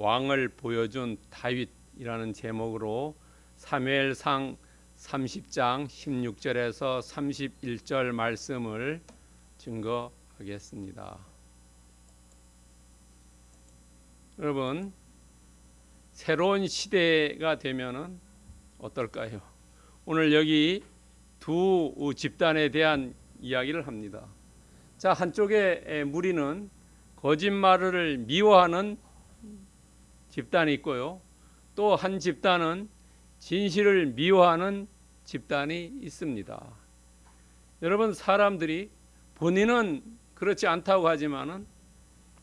왕을 보여준 다윗이라는 제목으로 사무엘상 30장 16절에서 31절 말씀을 증거하겠습니다. 여러분, 새로운 시대가 되면은 어떨까요? 오늘 여기 두 집단에 대한 이야기를 합니다. 자, 한쪽의 무리는 거짓말을 미워하는 집단이 있고요. 또 한 집단은 진실을 미워하는 집단이 있습니다. 여러분, 사람들이 본인은 그렇지 않다고 하지만은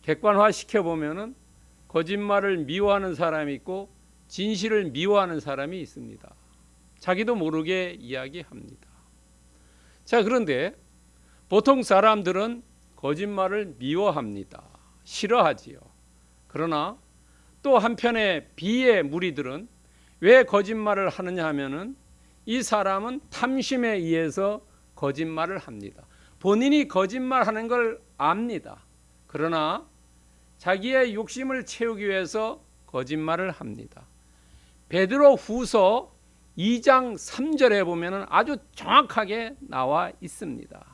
객관화 시켜보면은 거짓말을 미워하는 사람이 있고 진실을 미워하는 사람이 있습니다. 자기도 모르게 이야기합니다. 자, 그런데 보통 사람들은 거짓말을 미워합니다. 싫어하지요. 그러나 또 한편의 비의 무리들은 왜 거짓말을 하느냐 하면은 이 사람은 탐심에 의해서 거짓말을 합니다. 본인이 거짓말하는 걸 압니다. 그러나 자기의 욕심을 채우기 위해서 거짓말을 합니다. 베드로 후서 2장 3절에 보면은 아주 정확하게 나와 있습니다.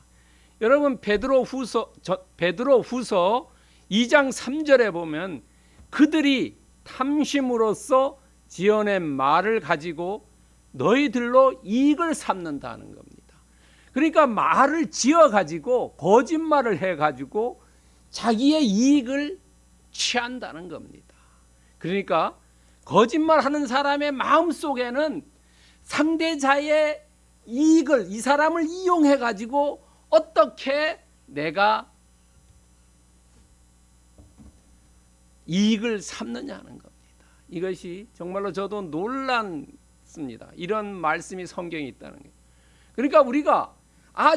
여러분, 베드로 후서 2장 3절에 보면 그들이 탐심으로써 지어낸 말을 가지고 너희들로 이익을 삼는다는 겁니다. 그러니까 말을 지어 가지고 거짓말을 해 가지고 자기의 이익을 취한다는 겁니다. 그러니까 거짓말하는 사람의 마음속에는 상대자의 이익을, 이 사람을 이용해 가지고 어떻게 내가 이익을 삼느냐 하는 겁니다. 이것이 정말로 저도 놀랐습니다. 이런 말씀이 성경에 있다는 게. 그러니까 우리가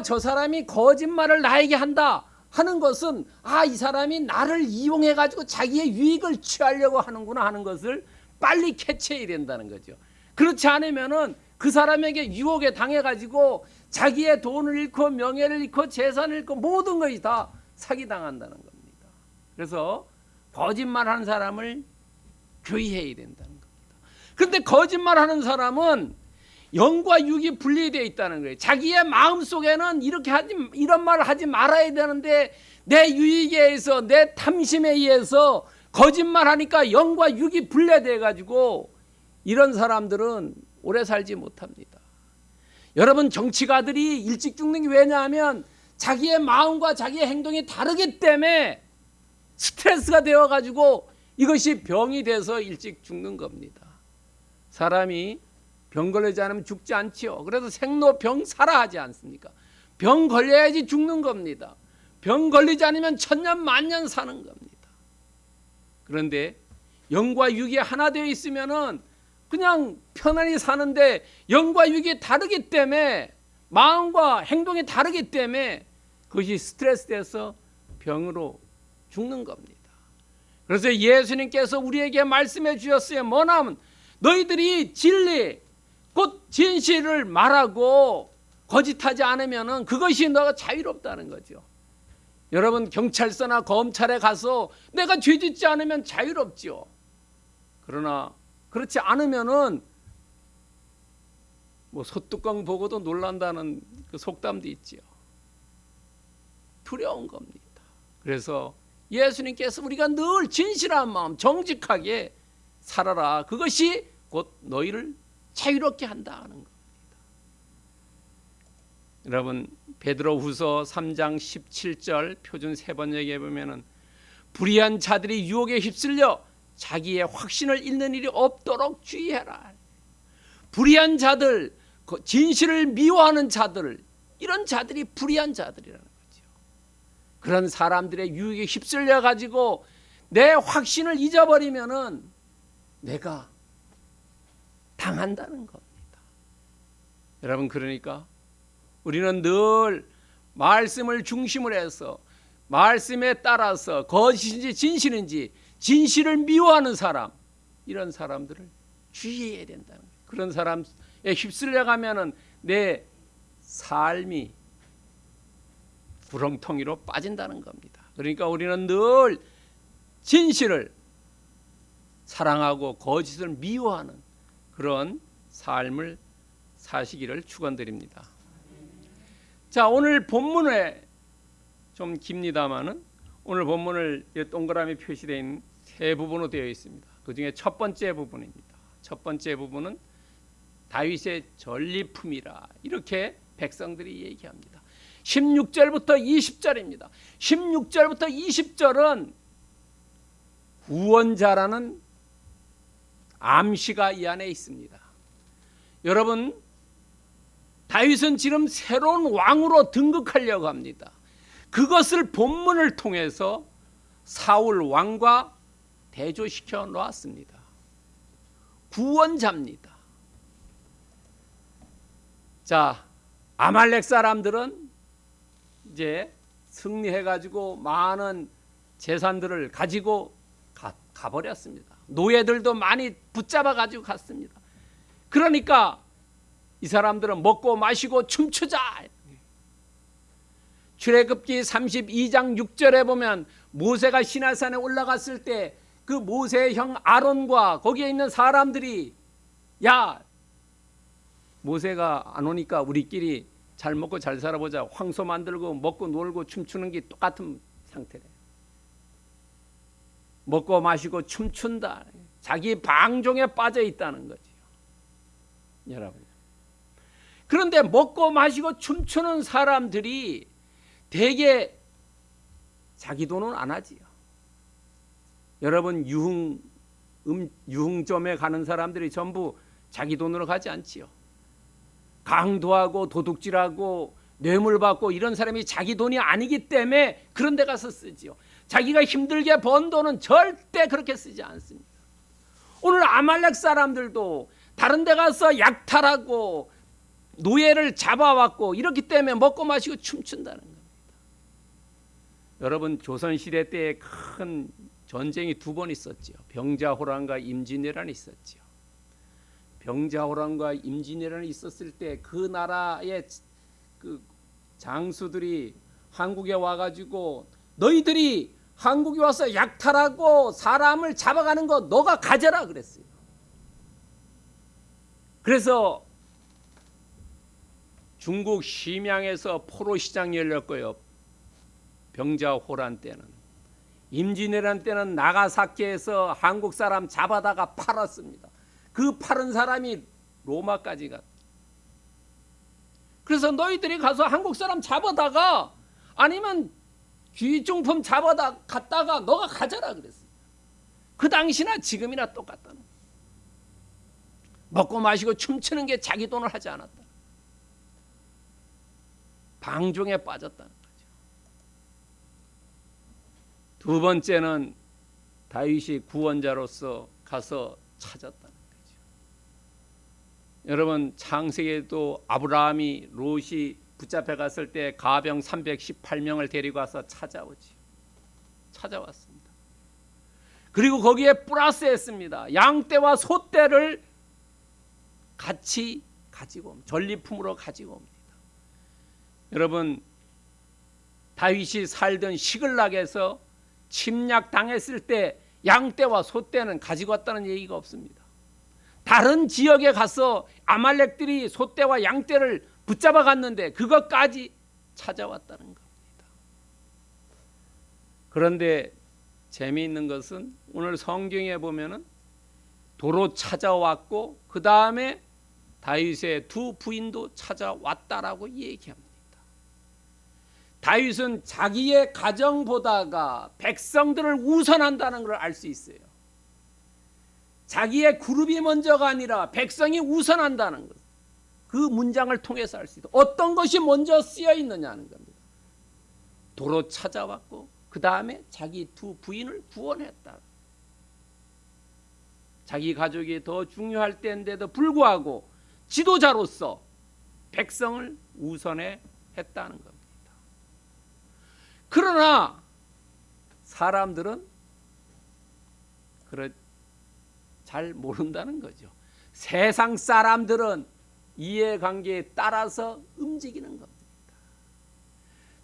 저 사람이 거짓말을 나에게 한다 하는 것은 이 사람이 나를 이용해 가지고 자기의 유익을 취하려고 하는구나 하는 것을 빨리 캐치해야 된다는 거죠. 그렇지 않으면은 그 사람에게 유혹에 당해 가지고 자기의 돈을 잃고 명예를 잃고 재산을 잃고 모든 것이 다 사기당한다는 겁니다. 그래서 거짓말하는 사람을 주의해야 된다는 겁니다. 그런데 거짓말하는 사람은 영과 육이 분리되어 있다는 거예요. 자기의 마음속에는 이런 말을 하지 말아야 되는데 내 유익에 의해서, 내 탐심에 의해서 거짓말하니까 영과 육이 분리되어 가지고 이런 사람들은 오래 살지 못합니다. 여러분, 정치가들이 일찍 죽는 게 왜냐하면 자기의 마음과 자기의 행동이 다르기 때문에 스트레스가 되어가지고 이것이 병이 돼서 일찍 죽는 겁니다. 사람이 병 걸리지 않으면 죽지 않지요. 그래서 생로병사라 하지 않습니까? 병 걸려야지 죽는 겁니다. 병 걸리지 않으면 천년 만년 사는 겁니다. 그런데 영과 육이 하나 되어 있으면은 그냥 편안히 사는데 영과 육이 다르기 때문에, 마음과 행동이 다르기 때문에 그것이 스트레스 돼서 병으로 죽는 겁니다. 그래서 예수님께서 우리에게 말씀해 주셨어요. 뭐냐면 너희들이 진리 곧 진실을 말하고 거짓하지 않으면 그것이 너가 자유롭다는 거죠. 여러분, 경찰서나 검찰에 가서 내가 죄짓지 않으면 자유롭죠. 그러나 그렇지 않으면은 소뚜껑 보고도 놀란다는 그 속담도 있지요. 두려운 겁니다. 그래서 예수님께서 우리가 늘 진실한 마음, 정직하게 살아라. 그것이 곧 너희를 자유롭게 한다는 겁니다. 여러분, 베드로후서 3장 17절 표준 세번역에 보면은 불의한 자들이 유혹에 휩쓸려 자기의 확신을 잃는 일이 없도록 주의해라. 불의한 자들, 진실을 미워하는 자들, 이런 자들이 불의한 자들이라는 거죠. 그런 사람들의 유혹에 휩쓸려 가지고 내 확신을 잊어버리면은 내가 당한다는 겁니다. 여러분, 그러니까 우리는 늘 말씀을 중심으로 해서 말씀에 따라서 거짓인지 진실인지, 진실을 미워하는 사람, 이런 사람들을 주의해야 된다는 거예요. 그런 사람에 휩쓸려 가면은 내 삶이 구렁텅이로 빠진다는 겁니다. 그러니까 우리는 늘 진실을 사랑하고 거짓을 미워하는 그런 삶을 사시기를 축원드립니다. 자, 오늘 본문에 좀 깁니다마는 오늘 본문을 동그라미 표시되어 있는 세 부분으로 되어 있습니다. 그 중에 첫 번째 부분입니다. 첫 번째 부분은 다윗의 전리품이라 이렇게 백성들이 얘기합니다. 16절부터 20절입니다. 16절부터 20절은 구원자라는 암시가 이 안에 있습니다. 여러분, 다윗은 지금 새로운 왕으로 등극하려고 합니다. 그것을 본문을 통해서 사울 왕과 대조시켜 놓았습니다. 구원자입니다. 자, 아말렉 사람들은 이제 승리해가지고 많은 재산들을 가지고 가버렸습니다. 노예들도 많이 붙잡아가지고 갔습니다. 그러니까 이 사람들은 먹고 마시고 춤추자. 출애굽기 32장 6절에 보면 모세가 시내산에 올라갔을 때 그 모세의 형 아론과 거기에 있는 사람들이 야, 모세가 안 오니까 우리끼리 잘 먹고 잘 살아보자. 황소 만들고 먹고 놀고 춤추는 게 똑같은 상태래. 먹고 마시고 춤춘다. 자기 방종에 빠져 있다는 거지요. 여러분. 그런데 먹고 마시고 춤추는 사람들이 대개 자기 돈은 안 하지요. 여러분, 유흥점에 가는 사람들이 전부 자기 돈으로 가지 않지요. 강도하고 도둑질하고 뇌물받고 이런 사람이 자기 돈이 아니기 때문에 그런 데 가서 쓰지요. 자기가 힘들게 번 돈은 절대 그렇게 쓰지 않습니다. 오늘 아말렉 사람들도 다른 데 가서 약탈하고 노예를 잡아왔고 이렇기 때문에 먹고 마시고 춤춘다는 겁니다. 여러분, 조선시대 때에 큰 전쟁이 두 번 있었죠. 병자호란과 임진왜란이 있었죠. 병자호란과 임진왜란이 있었을 때 그 나라의 그 장수들이 한국에 와가지고 너희들이 한국에 와서 약탈하고 사람을 잡아가는 거 너가 가져라 그랬어요. 그래서 중국 심양에서 포로시장이 열렸고요. 병자호란 때는. 임진왜란 때는 나가사키에서 한국 사람 잡아다가 팔았습니다. 그 팔은 사람이 로마까지 갔다. 그래서 너희들이 가서 한국 사람 잡아다가 아니면 귀중품 잡아다 갔다가 너가 가져라 그랬어요. 그 당시나 지금이나 똑같다는. 먹고 마시고 춤추는 게 자기 돈을 하지 않았다. 방종에 빠졌다는 거죠. 두 번째는 다윗이 구원자로서 가서 찾았다는 거죠. 여러분, 창세기에도 아브라함이 롯이 붙잡혀 갔을 때 가병 318명을 데리고 와서 찾아오지. 찾아왔습니다. 그리고 거기에 플러스했습니다. 양떼와 소떼를 같이 가지고 옵니다. 전리품으로 가지고 옵니다. 여러분, 다윗이 살던 시글락에서 침략당했을 때 양떼와 소떼는 가지고 왔다는 얘기가 없습니다. 다른 지역에 가서 아말렉들이 소떼와 양떼를 붙잡아 갔는데 그것까지 찾아왔다는 겁니다. 그런데 재미있는 것은 오늘 성경에 보면은 도로 찾아왔고 그 다음에 다윗의 두 부인도 찾아왔다라고 얘기합니다. 다윗은 자기의 가정보다가 백성들을 우선한다는 걸 알 수 있어요. 자기의 그룹이 먼저가 아니라 백성이 우선한다는 것. 그 문장을 통해서 알 수 있다. 어떤 것이 먼저 쓰여 있느냐는 겁니다. 도로 찾아왔고 그 다음에 자기 두 부인을 구원했다. 자기 가족이 더 중요할 때인데도 불구하고 지도자로서 백성을 우선해 했다는 겁니다. 그러나 사람들은 잘 모른다는 거죠. 세상 사람들은 이해관계에 따라서 움직이는 겁니다.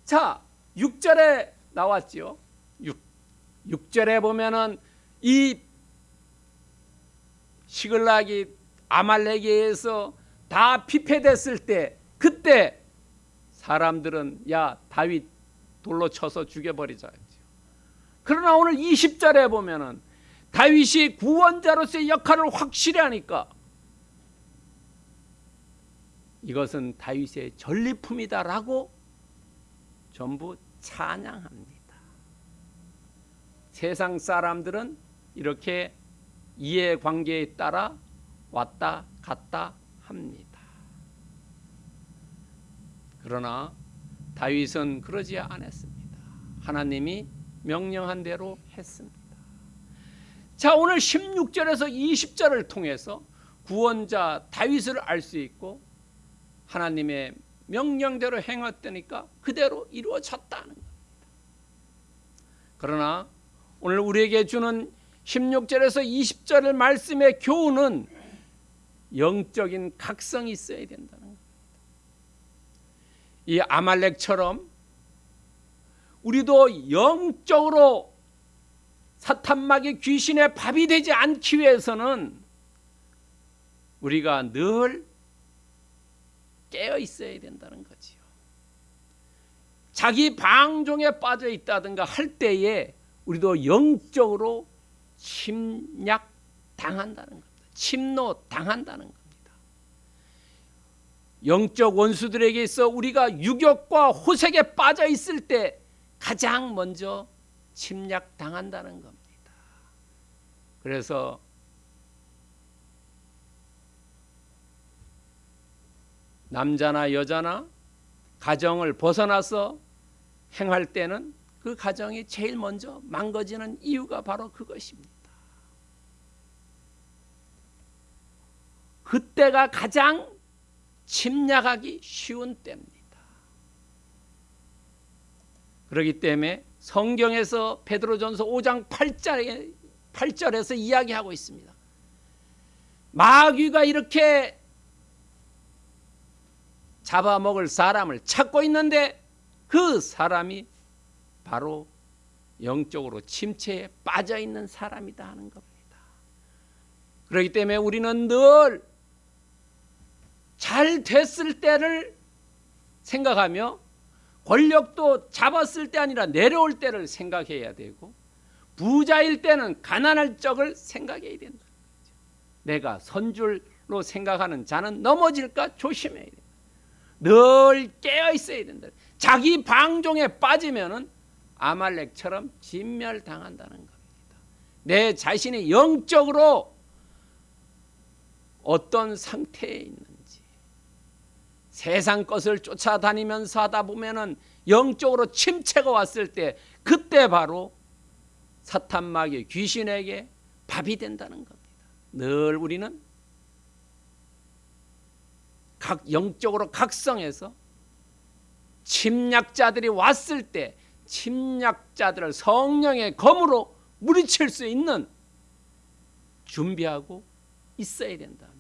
자, 6절에 나왔죠. 6절에 보면은 이 시글락이 아말렉에 의해서 다 피폐됐을 때, 그때 사람들은 야 다윗 돌로 쳐서 죽여버리자. 그러나 오늘 20절에 보면은 다윗이 구원자로서의 역할을 확실히 하니까 이것은 다윗의 전리품이다라고 전부 찬양합니다. 세상 사람들은 이렇게 이해관계에 따라 왔다 갔다 합니다. 그러나 다윗은 그러지 않았습니다. 하나님이 명령한 대로 했습니다. 자, 오늘 16절에서 20절을 통해서 구원자 다윗을 알 수 있고 하나님의 명령대로 행했다니까 그대로 이루어졌다는 겁니다. 그러나 오늘 우리에게 주는 16절에서 20절의 말씀의 교훈은 영적인 각성이 있어야 된다는 겁니다. 이 아말렉처럼 우리도 영적으로 사탄마귀 귀신의 밥이 되지 않기 위해서는 우리가 늘 깨어 있어야 된다는 거지요. 자기 방종에 빠져 있다든가 할 때에 우리도 영적으로 침략 당한다는 겁니다. 침노 당한다는 겁니다. 영적 원수들에게 있어 우리가 유혹과 호색에 빠져 있을 때 가장 먼저 침략 당한다는 겁니다. 그래서 남자나 여자나 가정을 벗어나서 행할 때는 그 가정이 제일 먼저 망가지는 이유가 바로 그것입니다. 그때가 가장 침략하기 쉬운 때입니다. 그렇기 때문에 성경에서 베드로전서 5장 8절에서 이야기하고 있습니다. 마귀가 이렇게 잡아먹을 사람을 찾고 있는데 그 사람이 바로 영적으로 침체에 빠져 있는 사람이다 하는 겁니다. 그렇기 때문에 우리는 늘 잘 됐을 때를 생각하며 권력도 잡았을 때 아니라 내려올 때를 생각해야 되고 부자일 때는 가난할 적을 생각해야 된다. 내가 선줄로 생각하는 자는 넘어질까 조심해야 된다. 늘 깨어 있어야 된다. 자기 방종에 빠지면은 아말렉처럼 진멸당한다는 겁니다. 내 자신이 영적으로 어떤 상태에 있는지, 세상 것을 쫓아다니면서 하다 보면은 영적으로 침체가 왔을 때 그때 바로 사탄마귀 귀신에게 밥이 된다는 겁니다. 늘 우리는 영적으로 각성해서 침략자들이 왔을 때 침략자들을 성령의 검으로 물리칠 수 있는 준비하고 있어야 된다.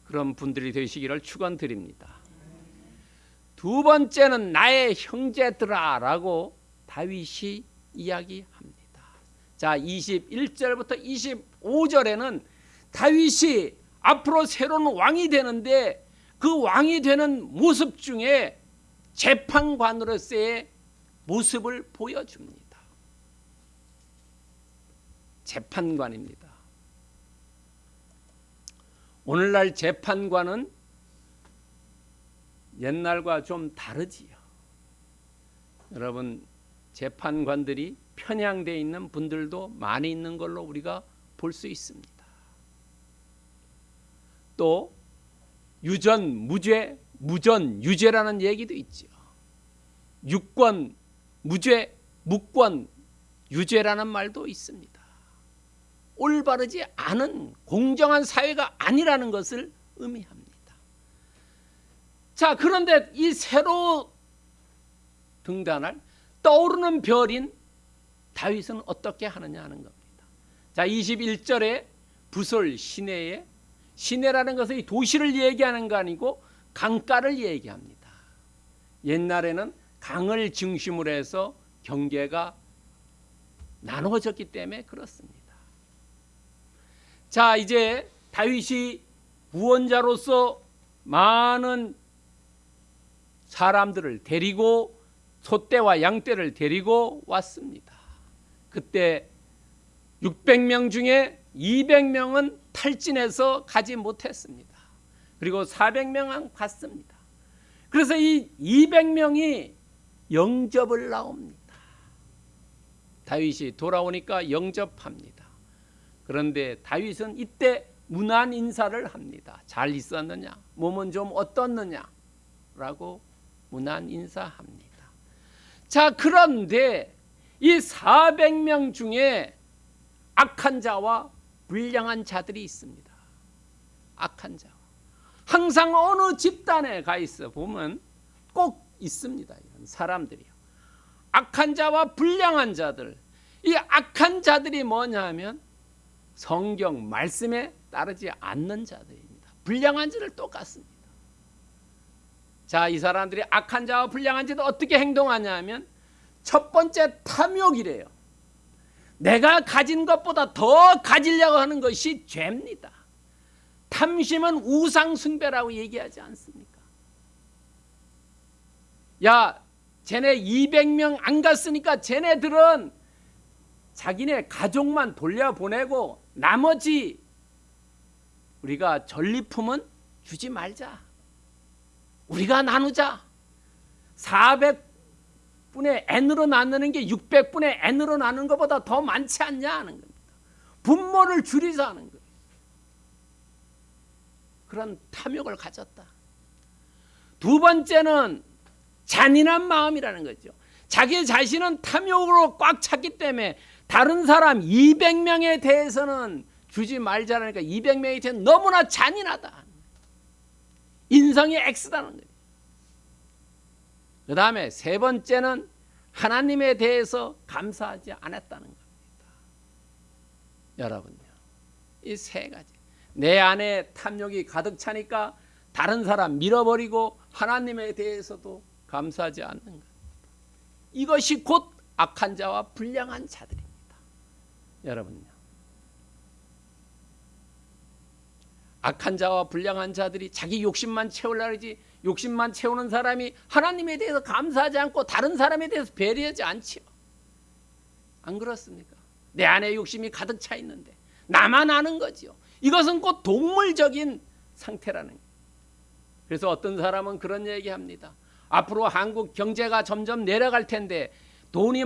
그런 분들이 되시기를 축원드립니다. 두 번째는 나의 형제들아 라고 다윗이 이야기합니다. 자, 21절부터 25절에는 다윗이 앞으로 새로운 왕이 되는데 그 왕이 되는 모습 중에 재판관으로서의 모습을 보여줍니다. 재판관입니다. 오늘날 재판관은 옛날과 좀 다르지요. 여러분, 재판관들이 편향되어 있는 분들도 많이 있는 걸로 우리가 볼 수 있습니다. 또 유전 무죄, 무전 유죄라는 얘기도 있죠. 유권 무죄, 무권 유죄라는 말도 있습니다. 올바르지 않은 공정한 사회가 아니라는 것을 의미합니다. 자, 그런데 이 새로 등단할 떠오르는 별인 다윗은 어떻게 하느냐 하는 겁니다. 자, 21절에 부솔 시내에, 시내라는 것은 이 도시를 얘기하는 거 아니고 강가를 얘기합니다. 옛날에는 강을 중심으로 해서 경계가 나누어졌기 때문에 그렇습니다. 자, 이제 다윗이 구원자로서 많은 사람들을 데리고 소떼와 양떼를 데리고 왔습니다. 그때 600명 중에 200명은 탈진해서 가지 못했습니다. 그리고 400명은 갔습니다. 그래서 이 200명이 영접을 나옵니다. 다윗이 돌아오니까 영접합니다. 그런데 다윗은 이때 문안 인사를 합니다. 잘 있었느냐? 몸은 좀 어떻느냐? 라고 문안 인사합니다. 자, 그런데 이 400명 중에 악한 자와 불량한 자들이 있습니다. 악한 자. 항상 어느 집단에 가 있어 보면 꼭 있습니다. 이런 사람들이요. 악한 자와 불량한 자들. 이 악한 자들이 뭐냐 하면 성경 말씀에 따르지 않는 자들입니다. 불량한 자들 똑같습니다. 자, 이 사람들이 악한 자와 불량한 자들 어떻게 행동하냐 하면 첫 번째 탐욕이래요. 내가 가진 것보다 더 가지려고 하는 것이 죄입니다. 탐심은 우상 숭배라고 얘기하지 않습니까? 야, 쟤네 200명 안 갔으니까 쟤네들은 자기네 가족만 돌려보내고 나머지 우리가 전리품은 주지 말자. 우리가 나누자. 400분의 n으로 나누는 게 600분의 n으로 나누는 것보다 더 많지 않냐 하는 겁니다. 분모를 줄이자 하는 거예요. 그런 탐욕을 가졌다. 두 번째는 잔인한 마음이라는 거죠. 자기 자신은 탐욕으로 꽉 찼기 때문에 다른 사람 200명에 대해서는 주지 말자라니까 200명에 대해서 너무나 잔인하다. 인성이 X다는 거예요. 그 다음에 세 번째는 하나님에 대해서 감사하지 않았다는 겁니다. 여러분요, 이 세 가지. 내 안에 탐욕이 가득 차니까 다른 사람 밀어버리고 하나님에 대해서도 감사하지 않는 것. 이것이 곧 악한 자와 불량한 자들입니다. 여러분요, 악한 자와 불량한 자들이 자기 욕심만 채우려고 하지, 욕심만 채우는 사람이 하나님에 대해서 감사하지 않고 다른 사람에 대해서 배려하지 않지요. 안 그렇습니까? 내 안에 욕심이 가득 차 있는데 나만 아는 거지요. 이것은 곧 동물적인 상태라는 거예요. 그래서 어떤 사람은 그런 얘기합니다. 앞으로 한국 경제가 점점 내려갈 텐데 돈이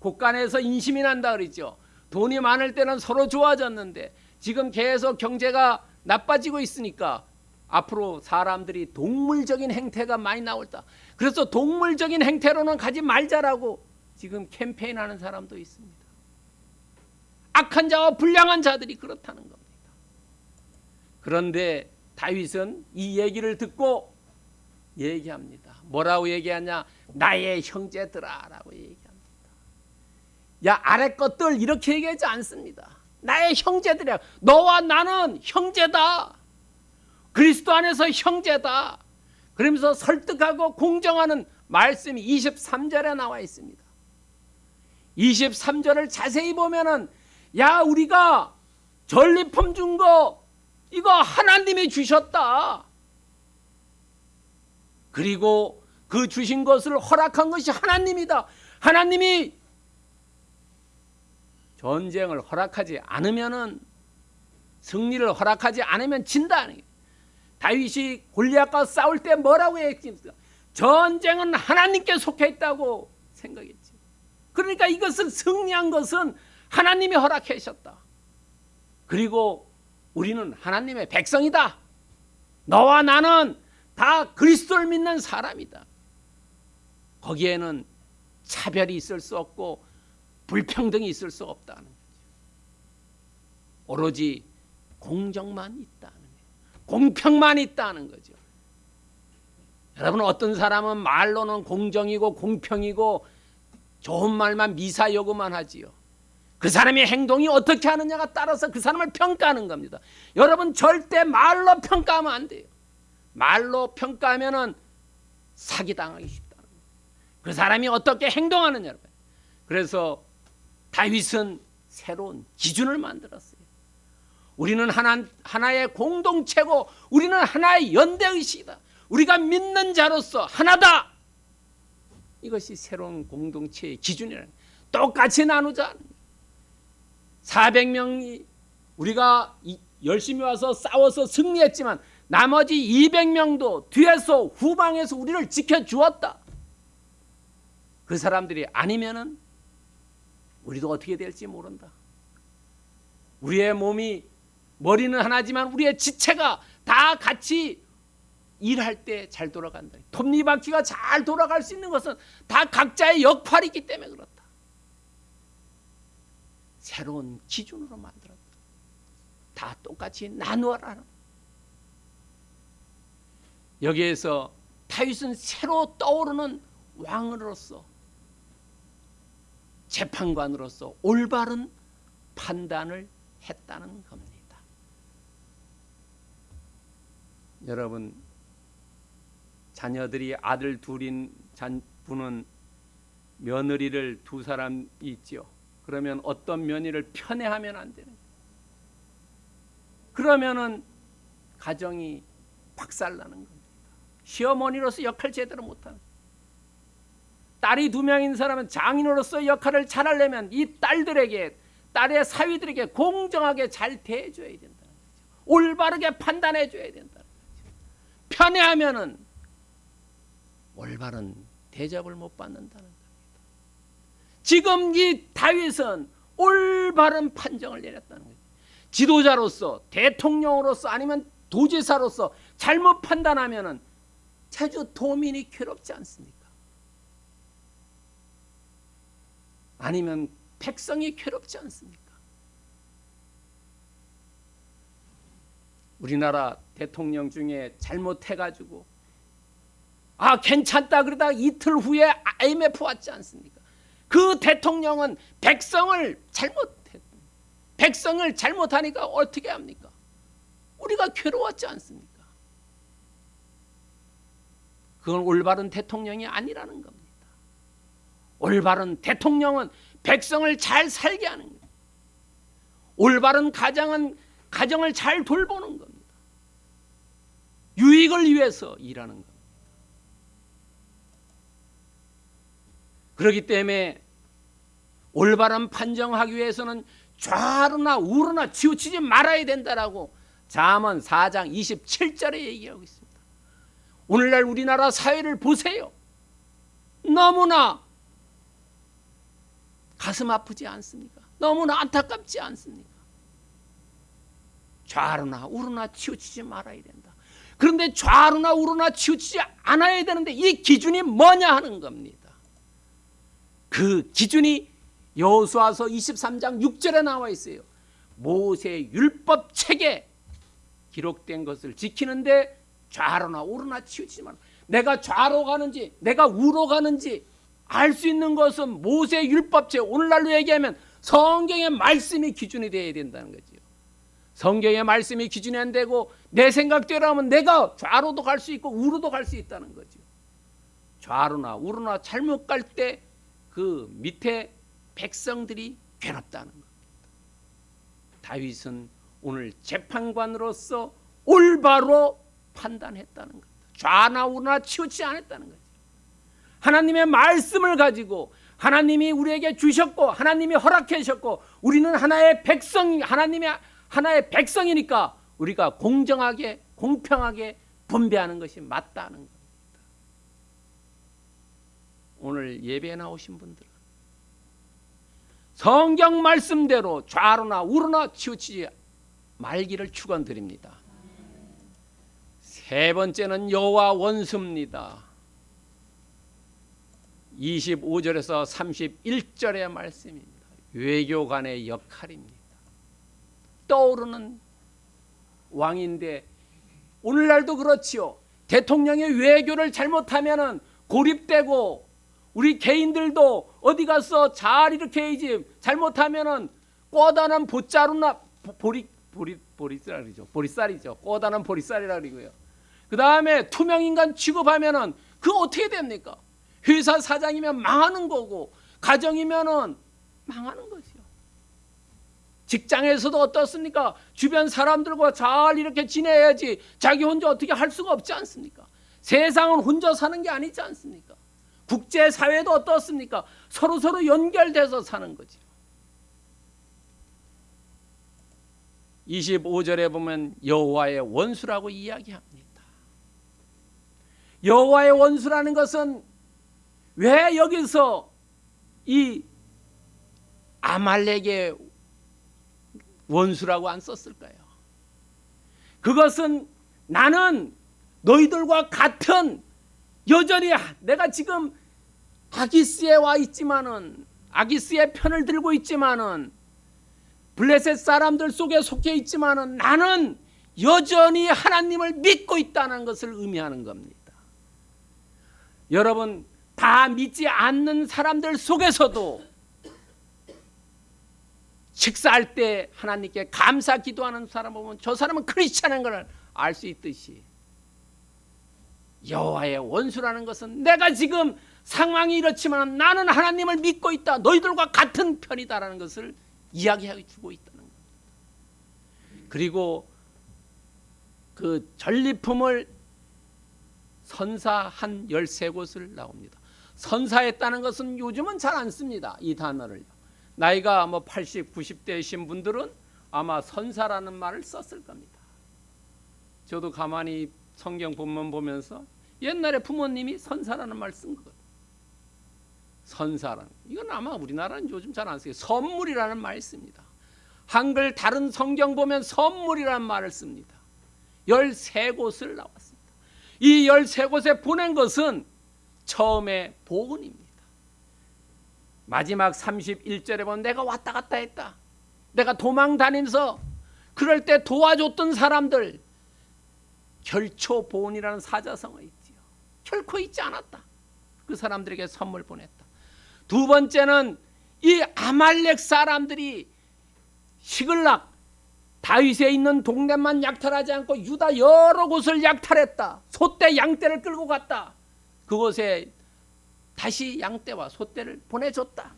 곳간에서 인심이 난다 그러죠. 돈이 많을 때는 서로 좋아졌는데 지금 계속 경제가 나빠지고 있으니까 앞으로 사람들이 동물적인 행태가 많이 나올다. 그래서 동물적인 행태로는 가지 말자라고 지금 캠페인하는 사람도 있습니다. 악한 자와 불량한 자들이 그렇다는 겁니다. 그런데 다윗은 이 얘기를 듣고 얘기합니다. 뭐라고 얘기하냐? 나의 형제들아 라고 얘기합니다. 야, 아래 것들 이렇게 얘기하지 않습니다. 나의 형제들이야. 너와 나는 형제다. 그리스도 안에서 형제다. 그러면서 설득하고 공정하는 말씀이 23절에 나와 있습니다. 23절을 자세히 보면은 야, 우리가 전리품 준 거 이거 하나님이 주셨다. 그리고 그 주신 것을 허락한 것이 하나님이다. 하나님이 전쟁을 허락하지 않으면은, 승리를 허락하지 않으면 진다. 다윗이 골리앗과 싸울 때 뭐라고 했습니까? 전쟁은 하나님께 속해 있다고 생각했지. 그러니까 이것을 승리한 것은 하나님이 허락하셨다. 그리고 우리는 하나님의 백성이다. 너와 나는 다 그리스도를 믿는 사람이다. 거기에는 차별이 있을 수 없고 불평등이 있을 수 없다는 거죠. 오로지 공정만 있다는 거예요. 공평만 있다는 거죠. 여러분, 어떤 사람은 말로는 공정이고 공평이고 좋은 말만 미사여구만 하지요. 그 사람의 행동이 어떻게 하느냐가 따라서 그 사람을 평가하는 겁니다. 여러분, 절대 말로 평가하면 안 돼요. 말로 평가하면은 사기당하기 쉽다는 거예요. 그 사람이 어떻게 행동하느냐. 그래서 다윗은 새로운 기준을 만들었어요. 우리는 하나의 공동체고 우리는 하나의 연대의식이다. 우리가 믿는 자로서 하나다. 이것이 새로운 공동체의 기준이라는 거예요. 똑같이 나누자. 400명이 우리가 열심히 와서 싸워서 승리했지만 나머지 200명도 뒤에서 후방에서 우리를 지켜주었다. 그 사람들이 아니면은 우리도 어떻게 될지 모른다. 우리의 몸이 머리는 하나지만 우리의 지체가 다 같이 일할 때 잘 돌아간다. 톱니바퀴가 잘 돌아갈 수 있는 것은 다 각자의 역할이기 때문에 그렇다. 새로운 기준으로 만들었다. 다 똑같이 나누어라. 여기에서 다윗은 새로 떠오르는 왕으로서 재판관으로서 올바른 판단을 했다는 겁니다. 여러분, 자녀들이 아들 둘인 부는 며느리를 두 사람 있죠. 그러면 어떤 며느리를 편애하면 안 되는 거예요. 그러면은 가정이 박살나는 겁니다. 시어머니로서 역할 제대로 못하는, 딸이 2명인 사람은 장인으로서 역할을 잘하려면 이 딸들에게, 딸의 사위들에게 공정하게 잘 대해줘야 된다는 거죠. 올바르게 판단해줘야 된다는 거죠. 편애하면은 올바른 대접을 못 받는다는 겁니다. 지금 이 다윗은 올바른 판정을 내렸다는 거죠. 지도자로서, 대통령으로서, 아니면 도지사로서 잘못 판단하면은 제주 도민이 괴롭지 않습니까? 아니면 백성이 괴롭지 않습니까? 우리나라 대통령 중에 잘못해가지고 괜찮다 그러다가 이틀 후에 IMF 왔지 않습니까? 그 대통령은 백성을 잘못하니까 어떻게 합니까? 우리가 괴로웠지 않습니까? 그건 올바른 대통령이 아니라는 겁니다. 올바른 대통령은 백성을 잘 살게 하는 겁니다. 올바른 가정은 가정을 잘 돌보는 겁니다. 유익을 위해서 일하는 겁니다. 그렇기 때문에 올바른 판정하기 위해서는 좌로나 우로나 치우치지 말아야 된다라고 잠언 4장 27절에 얘기하고 있습니다. 오늘날 우리나라 사회를 보세요. 너무나 가슴 아프지 않습니까? 너무나 안타깝지 않습니까? 좌로나 우로나 치우치지 말아야 된다. 그런데 좌로나 우로나 치우치지 않아야 되는데 이 기준이 뭐냐 하는 겁니다. 그 기준이 여호수아서 23장 6절에 나와 있어요. 모세 율법책에 기록된 것을 지키는데 좌로나 우로나 치우치지 말라. 내가 좌로 가는지 내가 우로 가는지 알 수 있는 것은 모세 율법책, 오늘날로 얘기하면 성경의 말씀이 기준이 되어야 된다는 거죠. 성경의 말씀이 기준이 안 되고 내 생각대로 하면 내가 좌로도 갈 수 있고 우로도 갈 수 있다는 거죠. 좌로나 우로나 잘못 갈 때 그 밑에 백성들이 괴롭다는 겁니다. 다윗은 오늘 재판관으로서 올바로 판단했다는 겁니다. 좌나 우나 치우치지 않았다는 거죠. 하나님의 말씀을 가지고 하나님이 우리에게 주셨고 하나님이 허락해 주셨고 우리는 하나의 백성, 하나님의 하나의 백성이니까 우리가 공정하게 공평하게 분배하는 것이 맞다는 겁니다. 오늘 예배에 나오신 분들은 성경 말씀대로 좌로나 우로나 치우치지 말기를 축원드립니다. 세 번째는 여호와 원수입니다. 25절에서 31절의 말씀입니다. 외교관의 역할입니다. 떠오르는 왕인데 오늘날도 그렇지요. 대통령이 외교를 잘못하면 고립되고 우리 개인들도 어디 가서 잘 이렇게 해야지 잘못하면 꼬다는 보자루나 보리쌀이죠. 꼬다는 보리쌀이라 그러고요. 그 다음에 투명인간 취급하면 그거 어떻게 됩니까? 회사 사장이면 망하는 거고 가정이면 망하는 거죠. 직장에서도 어떻습니까? 주변 사람들과 잘 이렇게 지내야지 자기 혼자 어떻게 할 수가 없지 않습니까? 세상은 혼자 사는 게 아니지 않습니까? 국제사회도 어떻습니까? 서로 연결돼서 사는 거죠. 25절에 보면 여호와의 원수라고 이야기합니다. 여호와의 원수라는 것은 왜 여기서 이 아말렉의 원수라고 안 썼을까요? 그것은 나는 너희들과 같은, 여전히 내가 지금 아기스에 와 있지만은, 아기스의 편을 들고 있지만은, 블레셋 사람들 속에 속해 있지만은 나는 여전히 하나님을 믿고 있다는 것을 의미하는 겁니다. 여러분, 다 믿지 않는 사람들 속에서도 식사할 때 하나님께 감사 기도하는 사람 보면 저 사람은 크리스찬인 걸 알 수 있듯이, 여호와의 원수라는 것은 내가 지금 상황이 이렇지만 나는 하나님을 믿고 있다, 너희들과 같은 편이다라는 것을 이야기해 주고 있다는 겁니다. 그리고 그 전리품을 선사한 13곳을 나옵니다. 선사했다는 것은 요즘은 잘 안 씁니다. 이 단어를. 나이가 80, 90대이신 분들은 아마 선사라는 말을 썼을 겁니다. 저도 가만히 성경 본문 보면서 옛날에 부모님이 선사라는 말 쓴 거거든요. 선사라는, 이건 아마 우리나라는 요즘 잘 안 써요. 선물이라는 말을 씁니다. 한글 다른 성경 보면 선물이라는 말을 씁니다. 13곳을 나왔습니다. 이 13곳에 보낸 것은 처음에 보은입니다. 마지막 31절에 보면 내가 왔다 갔다 했다, 내가 도망 다니면서 그럴 때 도와줬던 사람들, 결초 보은이라는 사자성어 있지요. 결코 잊지 않았다. 그 사람들에게 선물 보냈다. 두 번째는 이 아말렉 사람들이 시글락, 다윗에 있는 동네만 약탈하지 않고 유다 여러 곳을 약탈했다. 소떼 양떼를 끌고 갔다. 그곳에 다시 양떼와 소떼를 보내줬다.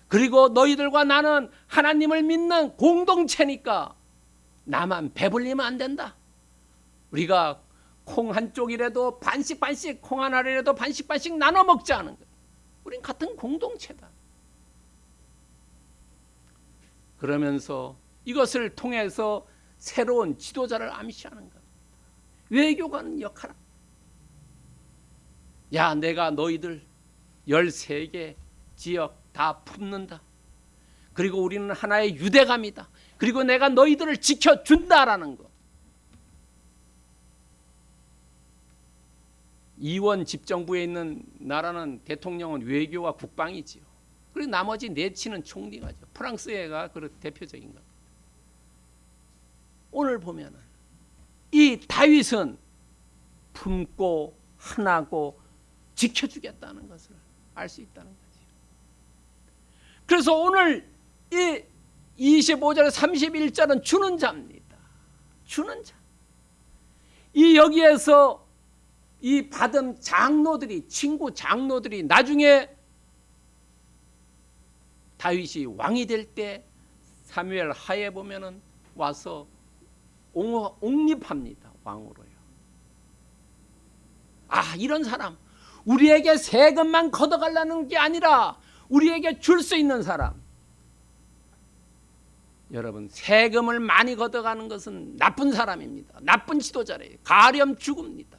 그리고 너희들과 나는 하나님을 믿는 공동체니까 나만 배불리면 안 된다. 우리가 콩 한 쪽이라도 반씩 콩 하나라도 반씩 나눠 먹자는 거예요. 우린 같은 공동체다. 그러면서 이것을 통해서 새로운 지도자를 암시하는 겁니다. 외교관은 역할. 야, 내가 너희들 13개 지역 다 품는다. 그리고 우리는 하나의 유대감이다. 그리고 내가 너희들을 지켜준다라는 것. 이원 집정부에 있는 나라는 대통령은 외교와 국방이지요. 그리고 나머지 내치는 총리가죠. 프랑스가 그 대표적인 것. 오늘 보면은 이 다윗은 품고 하나고 지켜주겠다는 것을 알 수 있다는 거죠. 그래서 오늘 이 25절 31절은 주는 자입니다. 주는 자. 이 여기에서 이 받은 장로들이, 친구 장로들이 나중에 다윗이 왕이 될 때 사무엘 하에 보면은 와서 옹립합니다. 왕으로요. 아, 이런 사람, 우리에게 세금만 걷어가려는 게 아니라 우리에게 줄 수 있는 사람. 여러분, 세금을 많이 걷어가는 것은 나쁜 사람입니다. 나쁜 지도자래요. 가렴 죽습니다.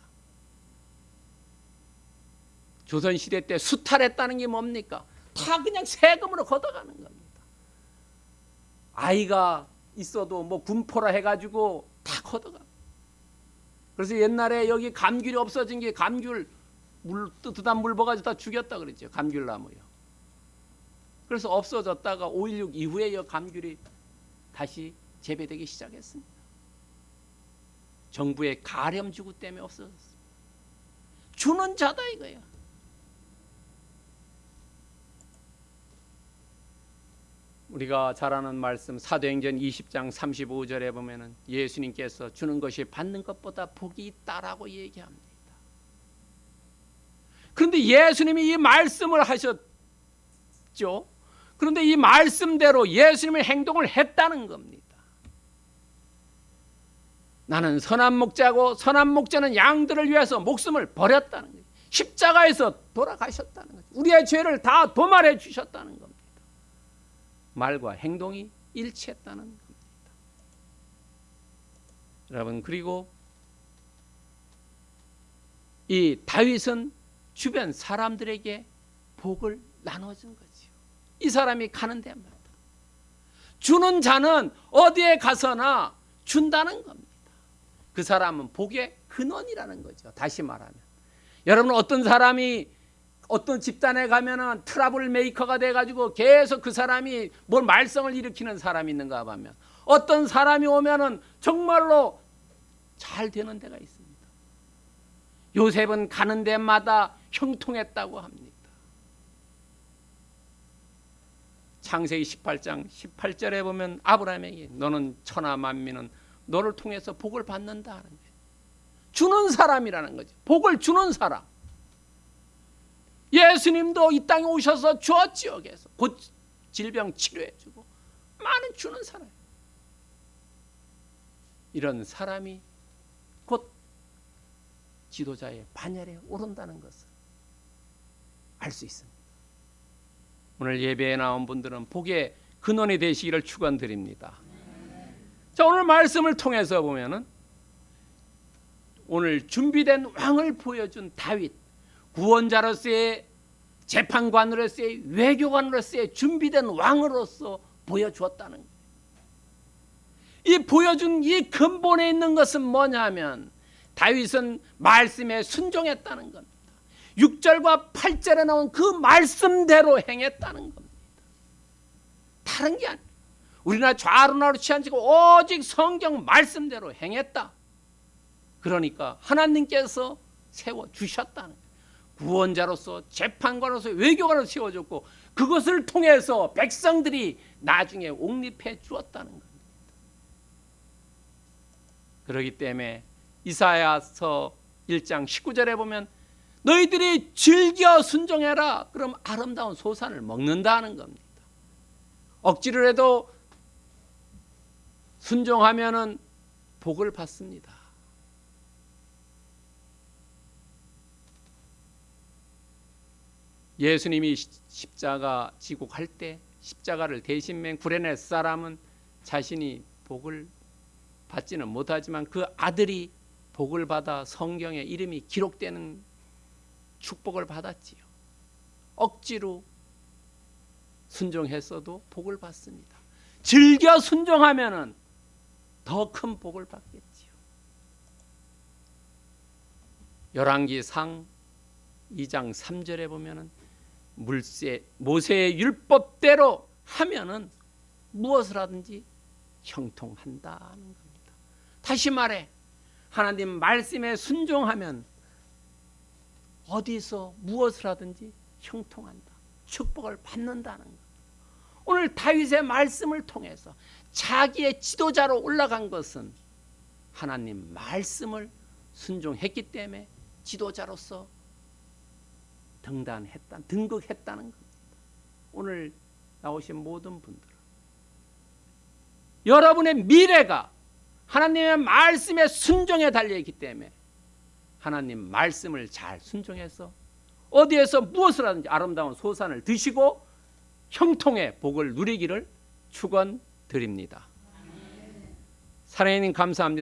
조선시대 때 수탈했다는 게 뭡니까? 다 그냥 세금으로 걷어가는 겁니다. 아이가 있어도 뭐 군포라 해가지고 다 걷어가. 그래서 옛날에 여기 감귤이 없어진 게 감귤 뜨뜻한 물 버가지고 다 죽였다 그랬죠. 감귤나무요. 그래서 없어졌다가 5.16 이후에 감귤이 다시 재배되기 시작했습니다. 정부의 가렴주구 때문에 없어졌습니다. 주는 자다 이거예요. 우리가 잘 아는 말씀 사도행전 20장 35절에 보면은 예수님께서 주는 것이 받는 것보다 복이 있다라고 얘기합니다. 그런데 예수님이 이 말씀을 하셨죠. 그런데 이 말씀대로 예수님의 행동을 했다는 겁니다. 나는 선한 목자고 선한 목자는 양들을 위해서 목숨을 버렸다는 거예요. 십자가에서 돌아가셨다는 거죠. 우리의 죄를 다 도말해 주셨다는 겁니다. 말과 행동이 일치했다는 겁니다. 여러분, 그리고 이 다윗은 주변 사람들에게 복을 나눠준 거지요. 이 사람이 가는 데마다 주는 자는 어디에 가서나 준다는 겁니다. 그 사람은 복의 근원이라는 거죠. 다시 말하면 여러분, 어떤 사람이 어떤 집단에 가면은 트러블 메이커가 돼가지고 계속 그 사람이 뭘 말썽을 일으키는 사람이 있는가 하면, 어떤 사람이 오면은 정말로 잘 되는 데가 있습니다. 요셉은 가는 데마다 형통했다고 합니다. 창세기 18장 18절에 보면 아브라함에게 너는 천하 만민은 너를 통해서 복을 받는다 하는 거예요. 주는 사람이라는 거죠. 복을 주는 사람. 예수님도 이 땅에 오셔서 주었지요. 계속 곧 질병 치료해주고 많은 주는 사람. 이런 사람이 곧 지도자의 반열에 오른다는 것을 알 수 있습니다. 오늘 예배에 나온 분들은 복의 근원이 되시기를 축원드립니다. 자, 오늘 말씀을 통해서 보면은 오늘 준비된 왕을 보여준 다윗, 구원자로서의, 재판관으로서의, 외교관으로서의 준비된 왕으로서 보여주었다는 거예요. 이 보여준 이 근본에 있는 것은 뭐냐면 다윗은 말씀에 순종했다는 겁니다. 6절과 8절에 나온 그 말씀대로 행했다는 겁니다. 다른 게 아니에요. 우리나 좌로나로 취한지고 오직 성경 말씀대로 행했다. 그러니까 하나님께서 세워주셨다는 거예요. 구원자로서, 재판관으로서, 외교관으로서 세워줬고 그것을 통해서 백성들이 나중에 옹립해 주었다는 겁니다. 그렇기 때문에 이사야서 1장 19절에 보면 너희들이 즐겨 순종해라. 그럼 아름다운 소산을 먹는다는 겁니다. 억지를 해도 순종하면은 복을 받습니다. 예수님이 십자가 지고 갈 때 십자가를 대신맨 구레네 사람은 자신이 복을 받지는 못하지만 그 아들이 복을 받아 성경에 이름이 기록되는 축복을 받았지요. 억지로 순종했어도 복을 받습니다. 즐겨 순종하면은 더 큰 복을 받겠지요. 열왕기상 2장 3절에 보면은 모세의 율법대로 하면은 무엇을 하든지 형통한다는 겁니다. 다시 말해 하나님 말씀에 순종하면 어디서 무엇을 하든지 형통한다. 축복을 받는다는 것. 오늘 다윗의 말씀을 통해서 자기의 지도자로 올라간 것은 하나님 말씀을 순종했기 때문에 지도자로서 등극했다는 겁니다. 오늘 나오신 모든 분들은 여러분의 미래가 하나님의 말씀에 순종에 달려있기 때문에 하나님 말씀을 잘 순종해서 어디에서 무엇을 하든지 아름다운 소산을 드시고 형통의 복을 누리기를 축원드립니다. 사랑하님 감사합니다.